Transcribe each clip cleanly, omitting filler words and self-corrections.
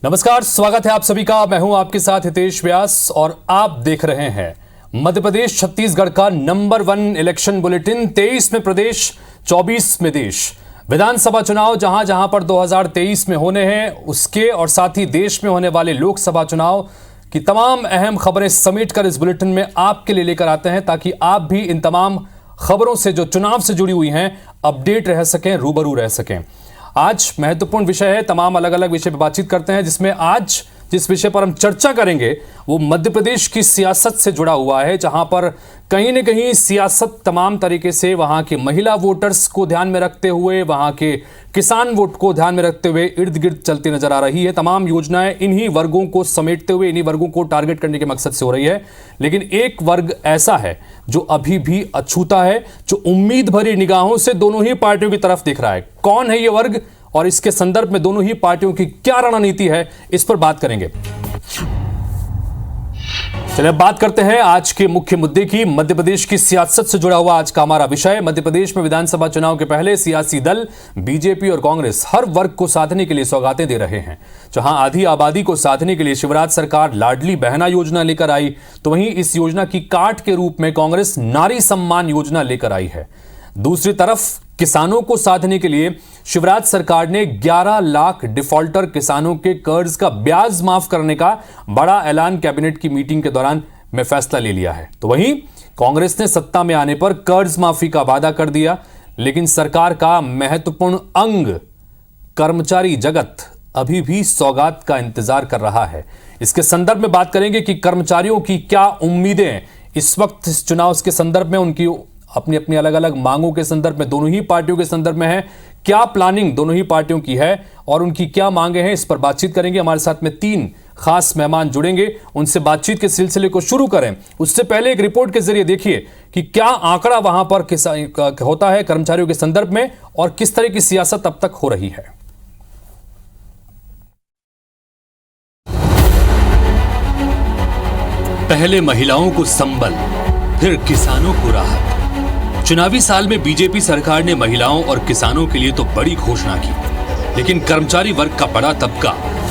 नमस्कार, स्वागत है आप सभी का। मैं हूं आपके साथ हितेश व्यास और आप देख रहे हैं मध्य प्रदेश छत्तीसगढ़ का नंबर 1 इलेक्शन बुलेटिन। 23 में प्रदेश, 24 में देश। विधानसभा चुनाव जहां जहां पर 2023 में होने हैं, उसके और साथ ही देश में होने वाले लोकसभा चुनाव की तमाम अहम खबरें समेटकर इस बुलेटिन में आपके लिए लेकर आते हैं, ताकि आप भी इन तमाम खबरों से जो चुनाव से जुड़ी हुई हैं अपडेट रह सकें, रूबरू रह सकें। आज महत्वपूर्ण विषय है, तमाम अलग अलग विषय पर बातचीत करते हैं, जिसमें आज जिस विषय पर हम चर्चा करेंगे वो मध्य प्रदेश की सियासत से जुड़ा हुआ है, जहां पर कहीं न कहीं सियासत तमाम तरीके से वहां के महिला वोटर्स को ध्यान में रखते हुए, वहां के किसान वोट को ध्यान में रखते हुए इर्द गिर्द चलती नजर आ रही है। तमाम योजनाएं इन्हीं वर्गों को समेटते हुए, इन्हीं वर्गों को टारगेट करने के मकसद से हो रही है। लेकिन एक वर्ग ऐसा है जो अभी भी अछूता है, जो उम्मीद भरी निगाहों से दोनों ही पार्टियों की तरफ देख रहा है। कौन है ये वर्ग और इसके संदर्भ में दोनों ही पार्टियों की क्या रणनीति है, इस पर बात करेंगे। चलिए अब बात करते हैं आज के मुख्य मुद्दे की। मध्य प्रदेश की सियासत से जुड़ा हुआ आज का हमारा विषय। मध्य प्रदेश में विधानसभा चुनाव के पहले सियासी दल बीजेपी और कांग्रेस हर वर्ग को साधने के लिए सौगातें दे रहे हैं। जहां आधी आबादी को साधने के लिए शिवराज सरकार लाडली बहना योजना लेकर आई, तो वहीं इस योजना की काट के रूप में कांग्रेस नारी सम्मान योजना लेकर आई है। दूसरी तरफ किसानों को साधने के लिए शिवराज सरकार ने 11 लाख डिफॉल्टर किसानों के कर्ज का ब्याज माफ करने का बड़ा ऐलान कैबिनेट की मीटिंग के दौरान में फैसला ले लिया है। तो वहीं कांग्रेस ने सत्ता में आने पर कर्ज माफी का वादा कर दिया, लेकिन सरकार का महत्वपूर्ण अंग कर्मचारी जगत अभी भी सौगात का इंतजार कर रहा है। इसके संदर्भ में बात करेंगे कि कर्मचारियों की क्या उम्मीदें इस वक्त इस चुनाव के संदर्भ में, उनकी अपनी अपनी अलग अलग मांगों के संदर्भ में, दोनों ही पार्टियों के संदर्भ में है, क्या प्लानिंग दोनों ही पार्टियों की है और उनकी क्या मांगे हैं, इस पर बातचीत करेंगे। हमारे साथ में 3 खास मेहमान जुड़ेंगे, उनसे बातचीत के सिलसिले को शुरू करें। उससे पहले एक रिपोर्ट के जरिए देखिए कि क्या आंकड़ा वहां पर होता है कर्मचारियों के संदर्भ में और किस तरह की सियासत अब तक हो रही है। पहले महिलाओं को संबल, फिर किसानों को राहत। चुनावी साल में बीजेपी सरकार ने महिलाओं और किसानों के लिए तो बड़ी घोषणा की, लेकिन कर्मचारी वर्ग का बड़ा तबका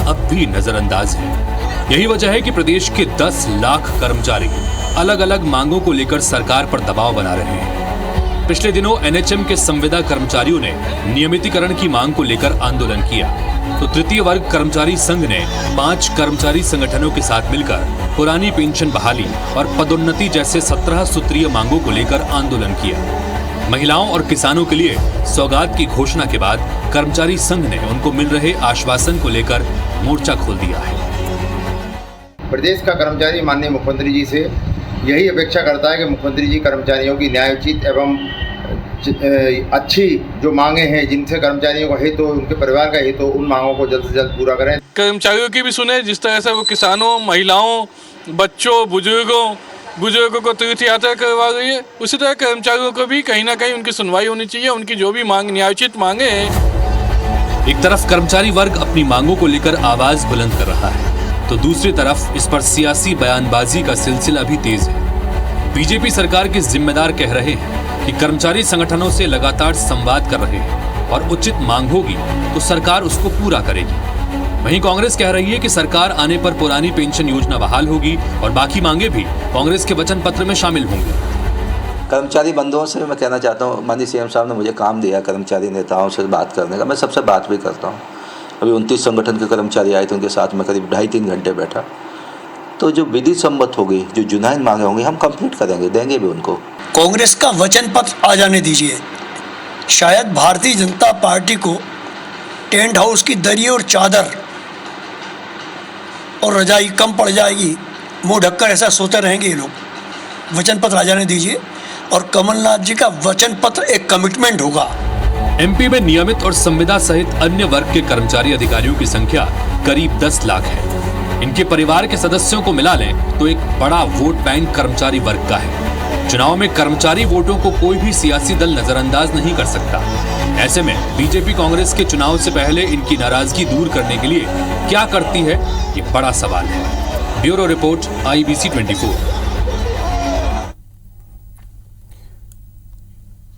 अब भी नजरअंदाज है। यही वजह है कि प्रदेश के 10 लाख कर्मचारी अलग अलग मांगों को लेकर सरकार पर दबाव बना रहे हैं। पिछले दिनों एनएचएम के संविदा कर्मचारियों ने नियमितीकरण की मांग को लेकर आंदोलन किया, तो तृतीय वर्ग कर्मचारी संघ ने 5 कर्मचारी संगठनों के साथ मिलकर पुरानी पेंशन बहाली और पदोन्नति जैसे 17 सूत्रीय मांगों को लेकर आंदोलन किया। महिलाओं और किसानों के लिए सौगात की घोषणा के बाद कर्मचारी संघ ने उनको मिल रहे आश्वासन को लेकर मोर्चा खोल दिया है। प्रदेश का कर्मचारी माननीय मुख्यमंत्री जी से यही अपेक्षा करता है कि मुख्यमंत्री जी कर्मचारियों की न्यायोचित एवं अच्छी जो मांगे हैं, जिनसे कर्मचारियों का हित हो, उनके परिवार का हित हो, उन मांगों को जल्द से जल्द पूरा करें। कर्मचारियों की भी सुने, जिस तरह से वो किसानों, महिलाओं, बच्चों, बुजुर्गों को तीर्थ यात्रा करवा रही है, उसी तरह कर्मचारियों को भी कहीं ना कहीं उनकी सुनवाई होनी चाहिए। उनकी जो भी मांग, न्यायोचित मांगे हैं। एक तरफ कर्मचारी वर्ग अपनी मांगों को लेकर आवाज बुलंद कर रहा है, तो दूसरी तरफ इस पर सियासी बयानबाजी का सिलसिला भी तेज है। बीजेपी सरकार के जिम्मेदार कह रहे हैं कि कर्मचारी संगठनों से लगातार संवाद कर रहे हैं और उचित मांग होगी तो सरकार उसको पूरा करेगी। वहीं कांग्रेस कह रही है कि सरकार आने पर पुरानी पेंशन योजना बहाल होगी और बाकी मांगे भी कांग्रेस के वचन पत्र में शामिल होंगी। कर्मचारी बंधुओं से मैं कहना चाहता हूँ, माननीय सीएम साहब ने मुझे काम दिया कर्मचारी नेताओं से बात करने का, मैं सबसे बात भी करता हूँ। अभी 29 संगठन के कर्मचारी आए थे, उनके साथ में करीब 2.5-3 घंटे बैठा। तो जो विधि सम्मत होगी, जो जुनैन मांगे होंगी, हम कंप्लीट करेंगे, देंगे भी उनको। कांग्रेस का वचन पत्र आ जाने दीजिए। शायद भारतीय जनता पार्टी को टेंट हाउस की दरी और चादर और रजाई कम पड़ जाएगी, मुंह ढककर ऐसा सोते रहेंगे ये लोग। वचन पत्र आ जाने दीजिए और कमलनाथ जी का वचन पत्र एक कमिटमेंट होगा। एमपी में नियमित और संविदा सहित अन्य वर्ग के कर्मचारी अधिकारियों की संख्या करीब 10 लाख है। इनके परिवार के सदस्यों को मिला लें तो एक बड़ा वोट बैंक कर्मचारी वर्ग का है। चुनाव में कर्मचारी वोटों को कोई भी सियासी दल नजरअंदाज नहीं कर सकता। ऐसे में बीजेपी कांग्रेस के चुनाव से पहले इनकी नाराजगी दूर करने के लिए क्या करती है, ये बड़ा सवाल है। Bureau report, IBC 24।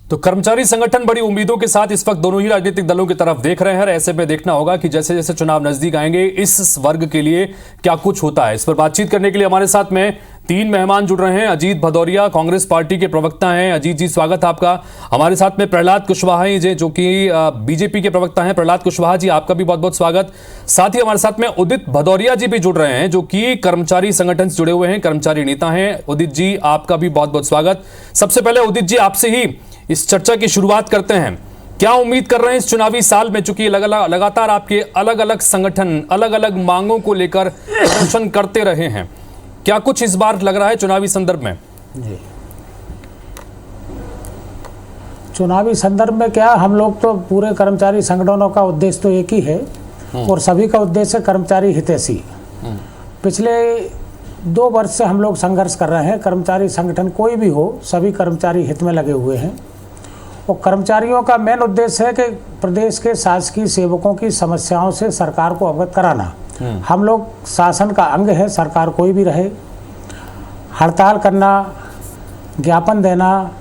तो कर्मचारी संगठन बड़ी उम्मीदों के साथ इस वक्त दोनों ही राजनीतिक दलों की तरफ देख रहे हैं। ऐसे में देखना होगा कि जैसे जैसे चुनाव नजदीक आएंगे इस वर्ग के लिए क्या कुछ होता है। इस पर बातचीत करने के लिए हमारे साथ में 3 मेहमान जुड़ रहे हैं। अजीत भदौरिया कांग्रेस पार्टी के प्रवक्ता हैं। अजीत जी, स्वागत है आपका। हमारे साथ में प्रहलाद कुशवाहा जी, जो कि बीजेपी के प्रवक्ता हैं। प्रहलाद कुशवाहा जी, आपका भी बहुत बहुत स्वागत। साथ ही हमारे साथ में उदित भदौरिया जी भी जुड़ रहे हैं, जो कि कर्मचारी संगठन से जुड़े हुए हैं, कर्मचारी नेता हैं। उदित जी, आपका भी बहुत बहुत स्वागत। सबसे पहले उदित जी, आपसे ही इस चर्चा की शुरुआत करते हैं। क्या उम्मीद कर रहे हैं इस चुनावी साल में, चूंकि लगातार आपके अलग अलग संगठन अलग अलग मांगों को लेकर प्रदर्शन करते रहे हैं, क्या कुछ इस बार लग रहा है चुनावी संदर्भ में? जी, चुनावी संदर्भ में क्या, हम लोग तो पूरे कर्मचारी संगठनों का उद्देश्य तो एक ही है और सभी का उद्देश्य कर्मचारी हितैषी। पिछले 2 वर्ष से हम लोग संघर्ष कर रहे हैं। कर्मचारी संगठन कोई भी हो, सभी कर्मचारी हित में लगे हुए हैं और कर्मचारियों का मेन उद्देश्य है कि प्रदेश के शासकीय सेवकों की समस्याओं से सरकार को अवगत कराना। हम लोग शासन का अंग है, सरकार कोई भी रहे। हड़ताल करना, ज्ञापन देना,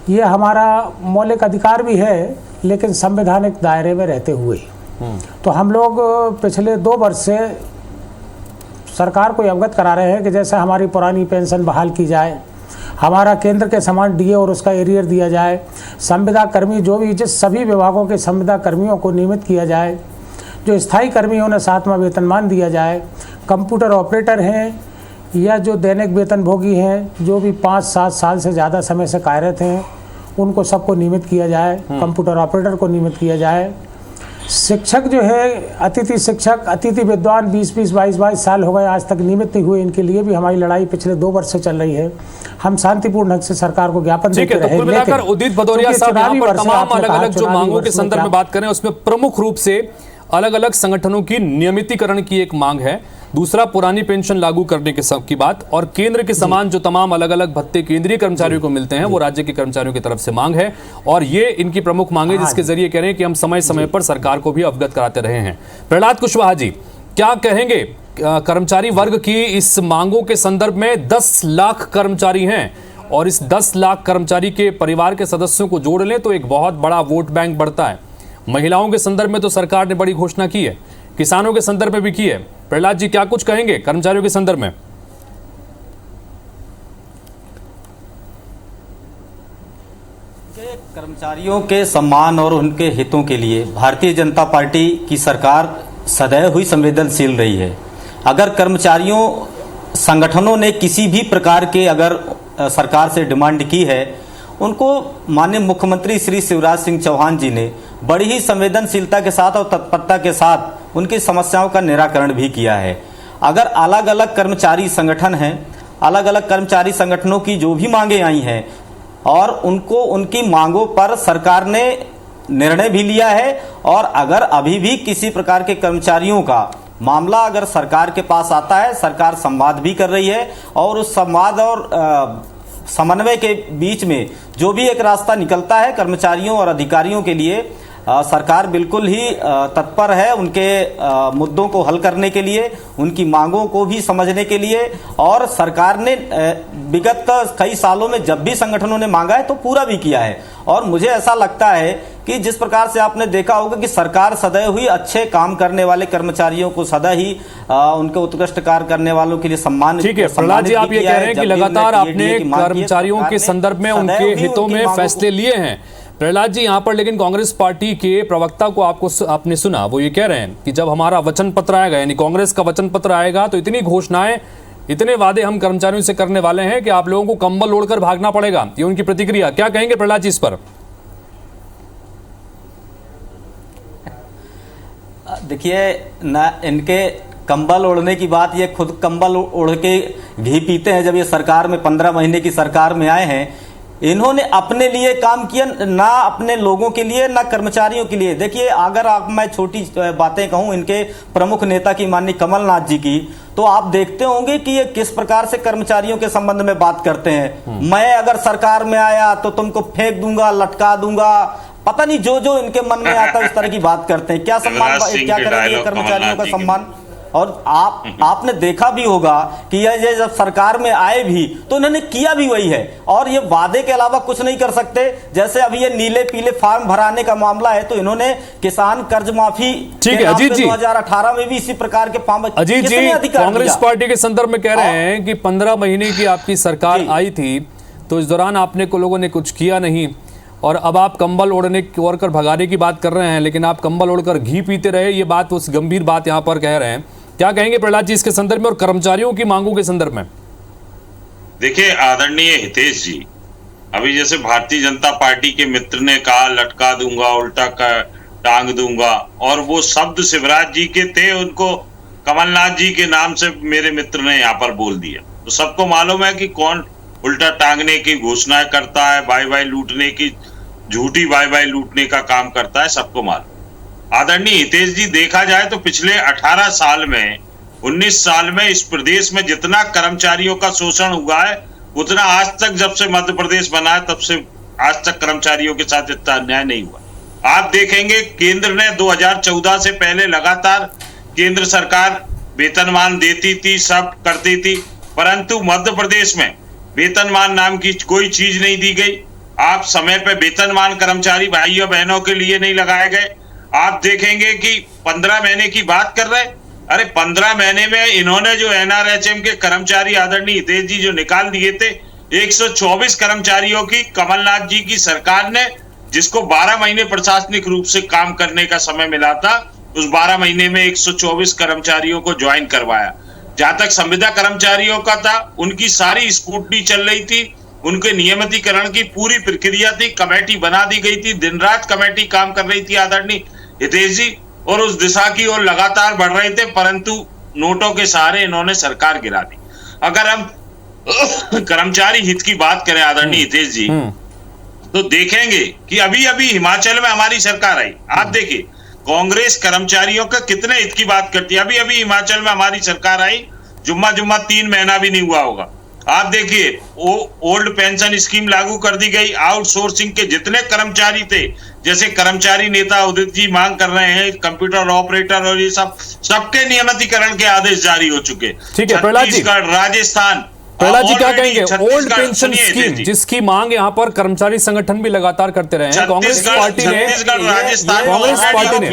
ये हमारा मौलिक अधिकार भी है, लेकिन संवैधानिक दायरे में रहते हुए। तो हम लोग पिछले 2 वर्ष से सरकार को अवगत करा रहे हैं कि जैसे हमारी पुरानी पेंशन बहाल की जाए, हमारा केंद्र के समान डीए और उसका एरियर दिया जाए, संविदा कर्मी जो भी जिस सभी विभागों के संविदा कर्मियों को नियमित किया जाए, जो स्थायी कर्मी हैं उन्हें 7वां वेतनमान दिया जाए, कंप्यूटर ऑपरेटर हैं या जो दैनिक वेतनभोगी हैं, जो भी 5-7 साल से ज़्यादा समय से कार्यरत हैं, उनको सबको नियमित किया जाए, कंप्यूटर ऑपरेटर को नियमित किया जाए। शिक्षक जो है, अतिथि शिक्षक, अतिथि विद्वान 20-22 साल हो गए आज तक नियमित नहीं हुए, इनके लिए भी हमारी लड़ाई पिछले 2 वर्ष से चल रही है। हम शांतिपूर्ण ढंग से सरकार को ज्ञापन देते रहे। तो लेकिन उदित भदौरिया साहब, यहाँ पर तमाम अलग अलग जो मांगों के संदर्भ में बात करें, उसमें प्रमुख रूप से अलग अलग संगठनों की नियमितीकरण की एक मांग है, दूसरा पुरानी पेंशन लागू करने की बात, और केंद्र के समान जो तमाम अलग अलग भत्ते केंद्रीय कर्मचारियों को मिलते हैं वो राज्य के कर्मचारियों की तरफ से मांग है। और ये इनकी प्रमुख मांग है, जिसके जरिए कह रहे हैं कि हम समय समय पर सरकार को भी अवगत कराते रहे हैं। प्रहलाद कुशवाहा जी, क्या कहेंगे कर्मचारी वर्ग की इस मांगों के संदर्भ में? 10 लाख कर्मचारी हैं और इस 10 लाख कर्मचारी के परिवार के सदस्यों को जोड़ लें तो एक बहुत बड़ा वोट बैंक बढ़ता है। महिलाओं के संदर्भ में तो सरकार ने बड़ी घोषणा की है, किसानों के संदर्भ में भी की है। प्रहलाद जी, क्या कुछ कहेंगे कर्मचारियों के संदर्भ में? कर्मचारियों के सम्मान और उनके हितों के लिए भारतीय जनता पार्टी की सरकार सदैव ही संवेदनशील रही है। अगर कर्मचारियों संगठनों ने किसी भी प्रकार के अगर सरकार से डिमांड की है, उनको माननीय मुख्यमंत्री श्री शिवराज सिंह चौहान जी ने बड़ी ही संवेदनशीलता के साथ और तत्परता के साथ उनकी समस्याओं का निराकरण भी किया है। अगर अलग अलग कर्मचारी संगठन हैं, अलग अलग कर्मचारी संगठनों की जो भी मांगे आई हैं और उनको उनकी मांगों पर सरकार ने निर्णय भी लिया है, और अगर अभी भी किसी प्रकार के कर्मचारियों का मामला अगर सरकार के पास आता है, सरकार संवाद भी कर रही है और उस संवाद और समन्वय के बीच में जो भी एक रास्ता निकलता है कर्मचारियों और अधिकारियों के लिए, सरकार बिल्कुल ही तत्पर है उनके मुद्दों को हल करने के लिए, उनकी मांगों को भी समझने के लिए। और सरकार ने विगत कई सालों में जब भी संगठनों ने मांगा है तो पूरा भी किया है। और मुझे ऐसा लगता है कि जिस प्रकार से आपने देखा होगा कि सरकार सदैव ही अच्छे काम करने वाले कर्मचारियों को सदा ही उनके उत्कृष्ट कार्य करने वालों के लिए सम्मान। ठीक है प्रहलाद जी, आप ये कह रहे हैं कि लगातार आपने कर्मचारियों के संदर्भ में उनके हितों में फैसले लिए हैं। प्रहलाद जी, यहाँ पर लेकिन कांग्रेस पार्टी के प्रवक्ता को आपने सुना, वो ये कह रहे हैं कि जब हमारा वचन पत्र आएगा, यानी कांग्रेस का वचन पत्र आएगा, तो इतनी घोषणाएं, इतने वादे हम कर्मचारियों से करने वाले हैं कि आप लोगों को कंबल ओढ़कर भागना पड़ेगा। ये उनकी प्रतिक्रिया, क्या कहेंगे प्रहलाद जी इस पर? देखिए ना, इनके कंबल ओढ़ने की बात, ये खुद कंबल ओढ़ के घी पीते हैं। जब ये सरकार में 15 महीने की सरकार में आए हैं, इन्होंने अपने लिए काम किया, ना अपने लोगों के लिए, ना कर्मचारियों के लिए। देखिए, अगर मैं छोटी बातें कहूं इनके प्रमुख नेता की, माननीय कमलनाथ जी की, तो आप देखते होंगे कि ये किस प्रकार से कर्मचारियों के संबंध में बात करते हैं। मैं अगर सरकार में आया तो तुमको फेंक दूंगा, लटका दूंगा, पता नहीं जो जो इनके मन में आता है उस तरह की बात करते हैं। क्या सम्मान, क्या करेंगे कर्मचारियों का सम्मान? और आपने देखा भी होगा कि ये जब सरकार में आए भी तो इन्होंने किया भी वही है, और ये वादे के अलावा कुछ नहीं कर सकते। जैसे अभी ये नीले पीले फार्म भराने का मामला है, तो इन्होंने किसान कर्ज माफी, ठीक है अजीत जी, 2018 में भी इसी प्रकार के फार्म, अजीत जी कांग्रेस पार्टी के संदर्भ में कह रहे हैं कि 15 महीने की आपकी सरकार आई थी, तो इस दौरान आपने को लोगों ने कुछ किया नहीं, और अब आप कंबल ओढ़कर भगाने की बात कर रहे हैं, लेकिन आप कंबल ओढ़कर घी पीते रहे, ये बात उस गंभीर बात यहां पर कह रहे हैं। क्या कहेंगे प्रहलाद जी इसके संदर्भ में और कर्मचारियों की मांगों के संदर्भ में? देखिए आदरणीय हितेश जी, अभी जैसे भारतीय जनता पार्टी के मित्र ने कहा लटका दूंगा, उल्टा टांग दूंगा, और वो शब्द शिवराज जी के थे, उनको कमलनाथ जी के नाम से मेरे मित्र ने यहाँ पर बोल दिया। तो सबको मालूम है कि कौन उल्टा टांगने की घोषणाएं करता है, बाई बाई लूटने की, झूठी बाई बाई लूटने का काम करता है, सबको मालूम। आदरणीय हितेश जी, देखा जाए तो पिछले 18 साल में, 19 साल में इस प्रदेश में जितना कर्मचारियों का शोषण हुआ है, उतना आज तक जब से मध्य प्रदेश बना है तब से आज तक कर्मचारियों के साथ इतना अन्याय नहीं हुआ। आप देखेंगे केंद्र ने 2014 से पहले लगातार केंद्र सरकार वेतनमान देती थी, सब करती थी, परंतु मध्य प्रदेश में वेतनमान नाम की कोई चीज नहीं दी गई। आप समय पे वेतनमान कर्मचारी भाइयों बहनों के लिए नहीं लगाए गए। आप देखेंगे कि 15 महीने की बात कर रहे हैं, अरे 15 महीने में इन्होंने जो एनआरएचएम के कर्मचारी आदरणीय हितेश जी जो निकाल दिए थे, 124 कर्मचारियों की कमलनाथ जी की सरकार ने, जिसको 12 महीने प्रशासनिक रूप से काम करने का समय मिला था, उस 12 महीने में 124 कर्मचारियों को ज्वाइन करवाया। जहां तक संविदा कर्मचारियों का था, उनकी सारी स्कूटनी चल रही थी, उनके नियमितीकरण की पूरी प्रक्रिया थी, कमेटी बना दी गई थी, दिन रात कमेटी काम कर रही थी आदरणीय हितेश जी, और उस दिशा की ओर लगातार बढ़ रहे थे, परंतु नोटों के सहारे इन्होंने सरकार गिरा दी। अगर हम कर्मचारी हित की बात करें आदरणीय हितेश जी, तो देखेंगे कि अभी अभी हिमाचल में हमारी सरकार आई। आप देखिए कांग्रेस कर्मचारियों का कितने हित की बात करती है। अभी अभी हिमाचल में हमारी सरकार आई, जुम्मा 3 महीना भी नहीं हुआ होगा। आप देखिए ओल्ड पेंशन स्कीम लागू कर दी गई। आउटसोर्सिंग के जितने कर्मचारी थे, जैसे कर्मचारी नेता उदित जी मांग कर रहे हैं, कंप्यूटर ऑपरेटर और ये सब, सबके नियमितीकरण के आदेश जारी हो चुके। ठीक है प्रहलाद जी, छत्तीसगढ़, राजस्थान, प्रहलाद जी क्या कहेंगे? ओल्ड पेंशन स्कीम जिसकी मांग यहाँ पर कर्मचारी संगठन भी लगातार करते रहे हैं, कांग्रेस पार्टी ने, कांग्रेस पार्टी ने,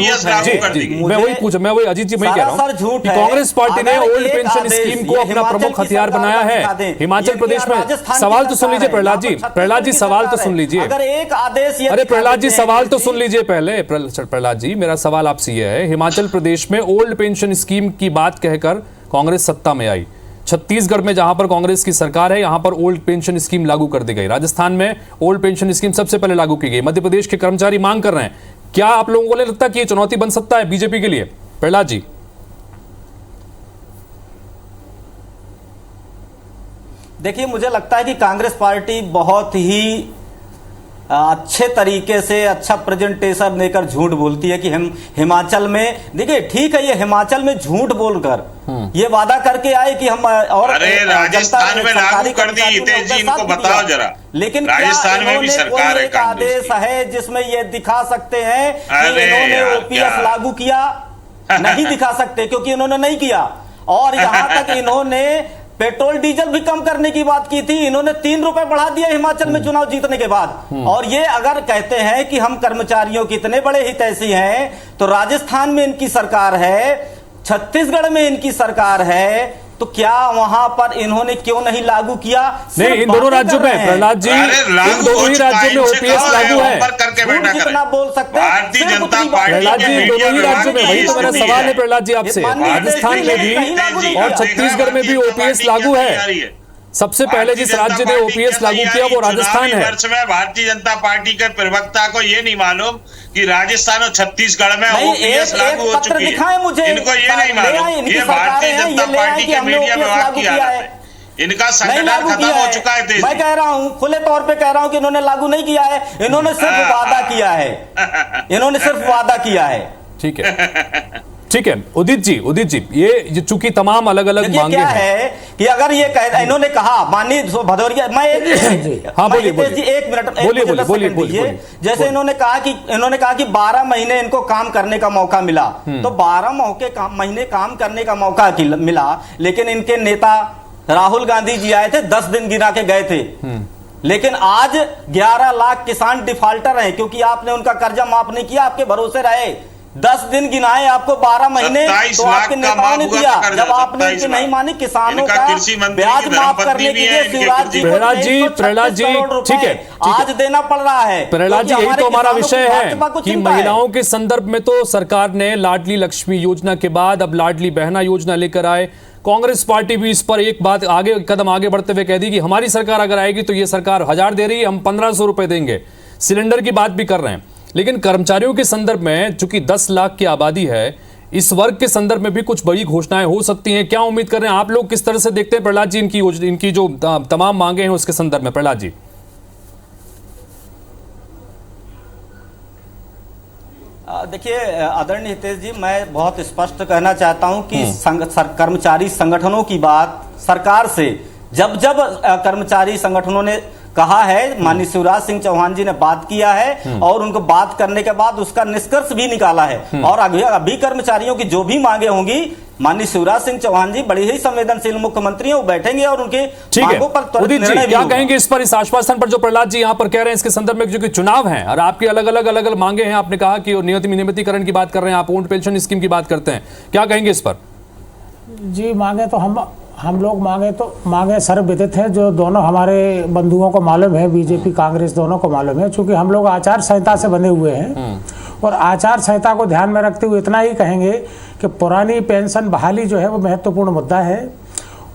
जी मैं वही अजीत जी मैं कह रहा हूँ कि कांग्रेस पार्टी ने ओल्ड पेंशन स्कीम को अपना प्रमुख हथियार बनाया है हिमाचल प्रदेश में। सवाल तो सुन लीजिए प्रहलाद जी, सवाल तो सुन लीजिए। अगर एक आदेश, अरे प्रहलाद जी सवाल तो सुन लीजिए पहले। प्रहलाद जी मेरा सवाल आपसे यह है, हिमाचल प्रदेश में ओल्ड पेंशन स्कीम की बात कहकर कांग्रेस सत्ता में आई, छत्तीसगढ़ में जहां पर कांग्रेस की सरकार है यहां पर ओल्ड पेंशन स्कीम लागू कर दी गई, राजस्थान में ओल्ड पेंशन स्कीम सबसे पहले लागू की गई, मध्य प्रदेश के कर्मचारी मांग कर रहे हैं। क्या आप लोगों को नहीं लगता कि ये चुनौती बन सकता है बीजेपी के लिए? प्रहलाद जी देखिए, मुझे लगता है कि कांग्रेस पार्टी बहुत ही अच्छे तरीके से अच्छा प्रेजेंटेशन लेकर झूठ बोलती है कि हम हिमाचल में, देखिए ठीक है, ये हिमाचल में झूठ बोलकर ये वादा करके आए कि हम, और अरे राजस्थान में लागू कर दी हितेश जी, इनको बताओ जरा। लेकिन राजस्थान में भी सरकार है, आदेश है जिसमें ये दिखा सकते हैं कि इन्होंने ओपीएस लागू किया? नहीं दिखा सकते, क्योंकि इन्होंने नहीं किया। और यहां तक इन्होंने पेट्रोल डीजल भी कम करने की बात की थी, इन्होंने 3 रुपए बढ़ा दिया हिमाचल में चुनाव जीतने के बाद। और ये अगर कहते हैं कि हम कर्मचारियों के इतने बड़े हितैषी हैं, तो राजस्थान में इनकी सरकार है, छत्तीसगढ़ में इनकी सरकार है, तो क्या वहां पर इन्होंने क्यों नहीं लागू किया? नहीं, इन दोनों राज्यों में प्रहलाद जी, इन दोनों ही राज्यों में ओपीएस लागू है। कितना बोल सकते हैं भारतीय जनता पार्टी, प्रहलाद जी इन दोनों ही राज्यों में, वही तो मेरा सवाल है प्रहलाद जी आपसे, राजस्थान में भी और छत्तीसगढ़ में भी ओपीएस लागू है। सबसे पहले जिस राज्य ने ओपीएस लागू किया वो राजस्थान है। वर्ष में भारतीय जनता पार्टी के प्रवक्ता को ये नहीं मालूम कि राजस्थान और छत्तीसगढ़ में ओपीएस लागू हो चुकी है। इनको ये नहीं मालूम, ये भारतीय जनता पार्टी के मीडिया विभाग की आदत है, इनका संगठन खत्म हो चुका है। मैं कह रहा हूं, खुले तौर पे कह रहा हूं कि इन्होंने लागू नहीं किया है, इन्होंने सिर्फ वादा किया है, इन्होंने सिर्फ वादा किया है। ठीक है ठीक है उदित जी ये चूंकि तमाम अलग अलग मांगे क्या हैं है कि अगर ये इन्होंने कहा माननीय भदौरिया, मैं हाँ बोलिए जी एक मिनट बोलिए। जैसे इन्होंने कहा कि 12 महीने इनको काम करने का मौका मिला, तो 12 महीने काम करने का मौका मिला, लेकिन इनके नेता राहुल गांधी जी आए थे, 10 दिन गिरा के गए थे। लेकिन आज 11 लाख किसान डिफाल्टर हैं क्योंकि आपने उनका कर्जा माफ नहीं किया, आपके भरोसे रहे। 10 दिन गिनाए आपको 12 महीने, तो आपके नेताओं ने दिया। जब आपने इनकी नहीं मानी, किसानों का ब्याज माफ करने के लिए शिवराज जी प्रहलाद जी ठीक है आज देना पड़ रहा है। प्रहलाद जी यही तो हमारा विषय है कि महिलाओं के संदर्भ में तो सरकार ने लाडली लक्ष्मी योजना के बाद अब लाडली बहना योजना लेकर आए। कांग्रेस पार्टी भी इस पर एक बात कदम आगे बढ़ते हुए कह दी कि हमारी सरकार अगर आएगी तो ये सरकार 1000 दे रही है, हम 1500 रुपए देंगे। सिलेंडर की बात भी कर रहे हैं। लेकिन कर्मचारियों के संदर्भ में चूंकि 10 लाख की आबादी है, इस वर्ग के संदर्भ में भी कुछ बड़ी घोषणाएं हो सकती हैं। क्या उम्मीद कर रहे हैं आप लोग, किस तरह से देखते हैं प्रहलाद जी इनकी जो तमाम मांगे हैं उसके संदर्भ में? प्रहलाद जी देखिए आदरणीय हितेश जी, मैं बहुत स्पष्ट कहना चाहता हूं कि कर्मचारी संगठनों की बात सरकार से जब कर्मचारी संगठनों ने कहा है, माननीय शिवराज सिंह चौहान जी ने बात किया है और उनको बात करने के बाद उसका निष्कर्ष भी निकाला है। और अभी कर्मचारियों की जो भी मांगे होंगी, माननीय शिवराज सिंह चौहान जी बड़े ही संवेदनशील मुख्यमंत्री हैं, वो बैठेंगे और उनके मांगों पर त्वरित निर्णय क्या कहेंगे इस पर, इस आश्वासन पर जो प्रहलाद जी यहाँ पर कह रहे हैं इसके संदर्भ में, जो कि चुनाव है और आपकी अलग अलग मांगे हैं। आपने कहा कि नियमितीकरण की बात कर रहे हैं, आप ओल्ड पेंशन स्कीम की बात करते हैं, क्या कहेंगे इस पर? जी मांगे तो हम लोग मांगे सर्वविदित है, जो दोनों हमारे बंधुओं को मालूम है, बीजेपी कांग्रेस दोनों को मालूम है। चूंकि हम लोग आचार संहिता से बंधे हुए हैं और आचार संहिता को ध्यान में रखते हुए इतना ही कहेंगे कि पुरानी पेंशन बहाली जो है वो महत्वपूर्ण मुद्दा है।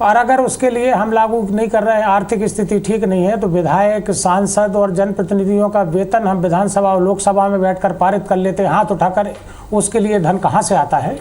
और अगर उसके लिए हम लागू नहीं कर रहे हैं, आर्थिक स्थिति ठीक नहीं है, तो विधायक, सांसद और जनप्रतिनिधियों का वेतन हम विधानसभा और लोकसभा में बैठकर पारित कर लेते हैं हाथ उठाकर। उसके लिए धन कहाँ से आता है?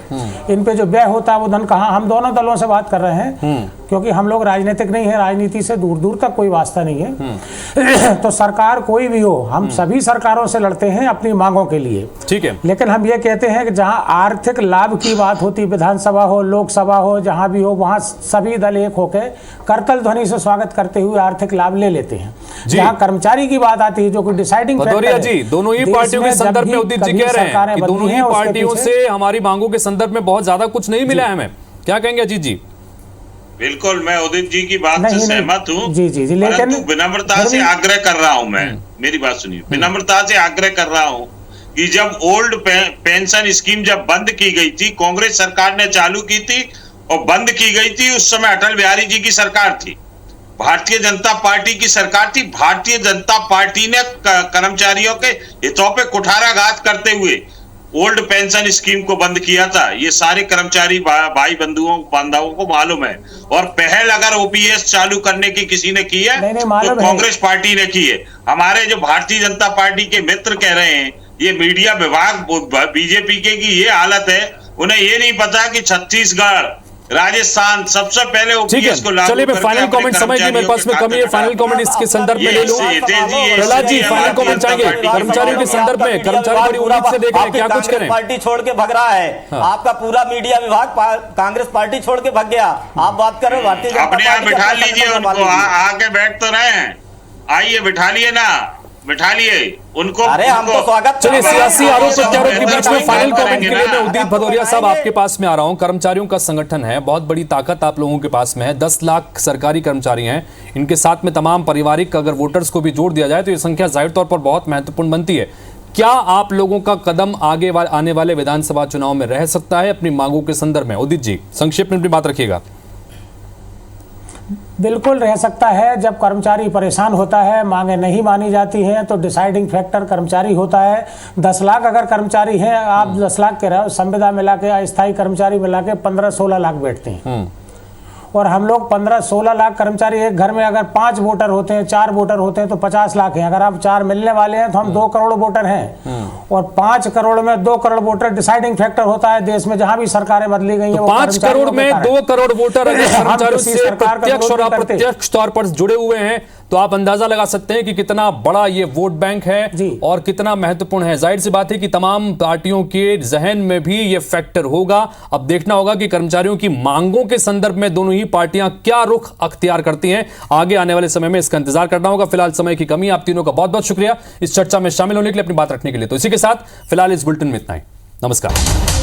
इन पे जो व्यय होता है वो धन कहाँ? हम दोनों दलों से बात कर रहे हैं क्योंकि हम लोग राजनीतिक नहीं है, राजनीति से दूर दूर तक कोई वास्ता नहीं है। तो सरकार कोई भी हो, हम सभी सरकारों से लड़ते हैं अपनी मांगों के लिए, ठीक है। लेकिन हम ये कहते हैं कि जहां आर्थिक लाभ की बात होती, विधानसभा हो, लोकसभा हो, जहां भी हो, वहां सभी दल एक होकर करतल ध्वनि से स्वागत करते हुए आर्थिक लाभ ले लेते हैं। जहां कर्मचारी की बात आती है, जो कोई डिसाइडिंग भदौरिया जी दोनों ही पार्टियों के संदर्भ में उदित जी कह रहे हैं कि दोनों ही पार्टियों से हमारी मांगों के संदर्भ में बहुत ज्यादा कुछ नहीं मिला है हमें, क्या कहेंगे अजीत जी? बिल्कुल, मैं उदित जी की बात से सहमत हूँ। जी, लेकिन विनम्रता से आग्रह कर रहा हूँ मैं, मेरी बात सुनिए, विनम्रता से आग्रह कर रहा हूँ कि जब ओल्ड पेंशन स्कीम जब बंद की गई थी, कांग्रेस सरकार ने चालू की थी और बंद की गई थी, उस समय अटल बिहारी जी की सरकार थी, भारतीय जनता पार्टी की सरकार थी। भारतीय जनता पार्टी ने कर्मचारियों के हितों पे कुठाराघात करते हुए ओल्ड पेंशन स्कीम को बंद किया था। ये सारे कर्मचारी भाई बांधवों को मालूम है। और पहल अगर ओपीएस चालू करने की किसी ने की है तो कांग्रेस पार्टी ने की है। हमारे जो भारतीय जनता पार्टी के मित्र कह रहे हैं, ये मीडिया विभाग बीजेपी के की ये हालत है, उन्हें ये नहीं पता कि छत्तीसगढ़, राजस्थान सबसे पहले ओपीएस को लागू चलिए मैं फाइनल कमेंट समझ ली, मेरे पास में कमी है, फाइनल कमेंट इसके संदर्भ में ले लूं। प्रहलाद जी फाइनल कमेंट चाहेंगे कर्मचारियों के संदर्भ में? कर्मचारी बड़ी उम्मीद से देख रहे हैं, क्या कुछ करें? पार्टी छोड़ के भग रहा है आपका पूरा मीडिया विभाग, कांग्रेस पार्टी छोड़ के भग गया। आप बात कर रहे हो भारतीय जनता पार्टी, अपने यहाँ बिठा लीजिए उनको, आके बैठ तो रहे हैं, आइए बिठा लिए ना, बिठा लिए उनको। अरे हम तो स्वागत। चलिए सियासी आरोप प्रत्यारोप के बीच में फाइनल कमेंट के लिए मैं उदित भदौरिया साहब आपके पास में आ रहा हूं। कर्मचारियों का संगठन है, बहुत बड़ी ताकत आप लोगों के पास में है, 10 लाख सरकारी कर्मचारी हैं, इनके साथ में तमाम पारिवारिक अगर वोटर्स को भी जोड़ दिया जाए तो ये संख्या जाहिर तौर पर बहुत महत्वपूर्ण बनती है। क्या आप लोगों का कदम आगे आने वाले विधानसभा चुनाव में रह सकता है अपनी मांगों के संदर्भ में? उदित जी संक्षेप में अपनी बात रखिएगा। बिल्कुल रह सकता है। जब कर्मचारी परेशान होता है, मांगे नहीं मानी जाती हैं, तो डिसाइडिंग फैक्टर कर्मचारी होता है। 10 लाख अगर कर्मचारी हैं, आप 10 लाख के रहो, संविदा मिला के, अस्थायी कर्मचारी मिला के 15-16 लाख बैठते हैं। और हम लोग 15-16 लाख कर्मचारी, एक घर में अगर 5 वोटर होते हैं, 4 वोटर होते हैं तो 50 लाख हैं। अगर आप 4 मिलने वाले हैं तो हम 2 करोड़ वोटर हैं, और 5 करोड़ में 2 करोड़ वोटर डिसाइडिंग फैक्टर होता है देश में। जहां भी सरकारें बदली गई हैं, तो 5 करोड़ में 2 करोड़ वोटर अगर कर्मचारियों से प्रत्यक्ष और अप्रत्यक्ष तौर पर जुड़े हुए हैं तो आप अंदाजा लगा सकते हैं कि कितना बड़ा ये वोट बैंक है और कितना महत्वपूर्ण है। जाहिर सी बात है कि तमाम पार्टियों के जहन में भी ये फैक्टर होगा। अब देखना होगा कि कर्मचारियों की मांगों के संदर्भ में दोनों ही पार्टियां क्या रुख अख्तियार करती हैं। आगे आने वाले समय में इसका इंतजार करना होगा। फिलहाल समय की कमी। आप तीनों का बहुत बहुत शुक्रिया इस चर्चा में शामिल होने के लिए, अपनी बात रखने के लिए। तो इसी के साथ फिलहाल इस बुलेटिन में इतना ही। नमस्कार।